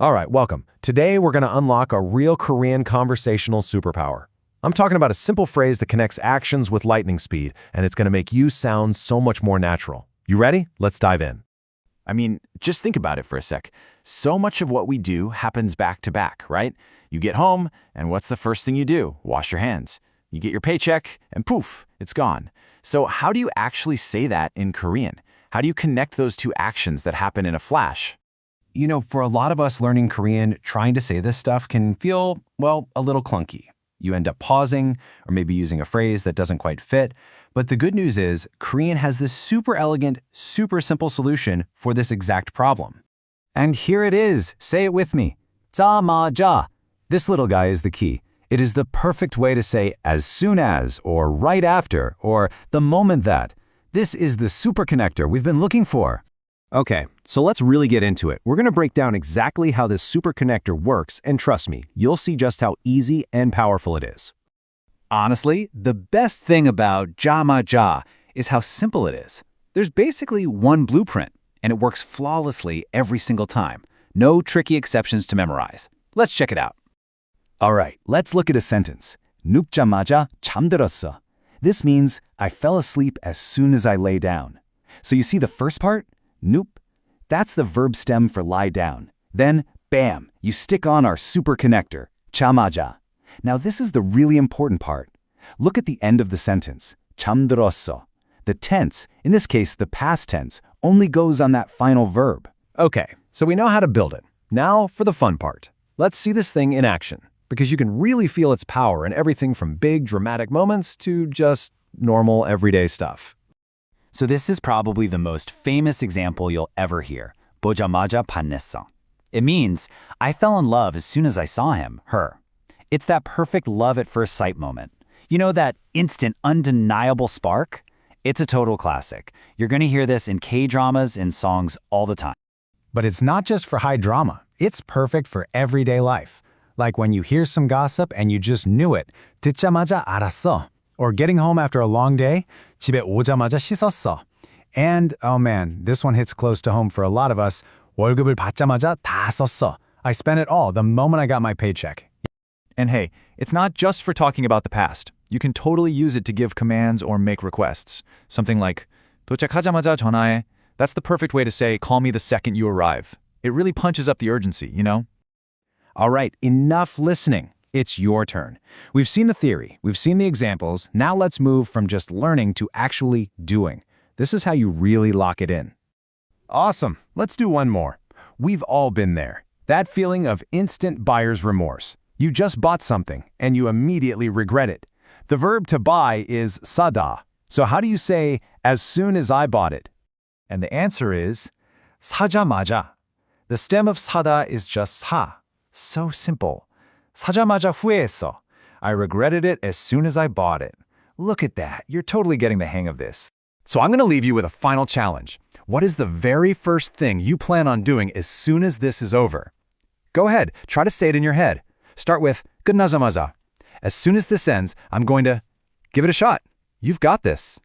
All right, welcome. Today we're going to unlock a real Korean conversational superpower. I'm talking about a simple phrase that connects actions with lightning speed, and it's going to make you sound so much more natural. You ready? Let's dive in. I mean, just think about it for a sec. So much of what we do happens back to back, right? You get home, and what's the first thing you do? Wash your hands. You get your paycheck, and poof, it's gone. So how do you actually say that in Korean? How do you connect those two actions that happen in a flash? You know, for a lot of us learning Korean, trying to say this stuff can feel, well, a little clunky. You end up pausing, or maybe using a phrase that doesn't quite fit. But the good news is, Korean has this super elegant, super simple solution for this exact problem. And here it is. Say it with me. 눕자마자. This little guy is the key. It is the perfect way to say as soon as, or right after, or the moment that. This is the super connector we've been looking for. Okay, so let's really get into it. We're going to break down exactly how this super connector works, and trust me, you'll see just how easy and powerful it is. Honestly, the best thing about 눕자마자 is how simple it is. There's basically one blueprint, and it works flawlessly every single time. No tricky exceptions to memorize. Let's check it out. All right, let's look at a sentence. 눕자마자 잠들었어. This means I fell asleep as soon as I lay down. So you see the first part? 눕. That's the verb stem for lie down. Then, bam, you stick on our super connector, 눕자마자. Now this is the really important part. Look at the end of the sentence, 잠들었어. The tense, in this case the past tense, only goes on that final verb. Okay, so we know how to build it. Now for the fun part. Let's see this thing in action, because you can really feel its power in everything from big dramatic moments to just normal everyday stuff. So this is probably the most famous example you'll ever hear. 보자마자 반했어. It means, I fell in love as soon as I saw him, her. It's that perfect love at first sight moment. You know, that instant, undeniable spark? It's a total classic. You're going to hear this in K-dramas and songs all the time. But it's not just for high drama. It's perfect for everyday life. Like when you hear some gossip and you just knew it, 듣자마자 알았어. Or getting home after a long day, 집에 오자마자 씻었어. And, oh man, this one hits close to home for a lot of us, 월급을 받자마자 다 썼어. I spent it all the moment I got my paycheck. And hey, it's not just for talking about the past. You can totally use it to give commands or make requests. Something like, 도착하자마자 전화해. That's the perfect way to say, call me the second you arrive. It really punches up the urgency, you know? All right, enough listening. It's your turn. We've seen the theory, we've seen the examples, now let's move from just learning to actually doing. This is how you really lock it in. Awesome, let's do one more. We've all been there. That feeling of instant buyer's remorse. You just bought something, and you immediately regret it. The verb to buy is 사다. So how do you say, as soon as I bought it? And the answer is 사자마자. The stem of 사다 is just 사. So simple. 사자마자 후회했어. I regretted it as soon as I bought it. Look at that. You're totally getting the hang of this. So I'm going to leave you with a final challenge. What is the very first thing you plan on doing as soon as this is over? Go ahead, try to say it in your head. Start with 끝나자마자. As soon as this ends, I'm going to give it a shot. You've got this.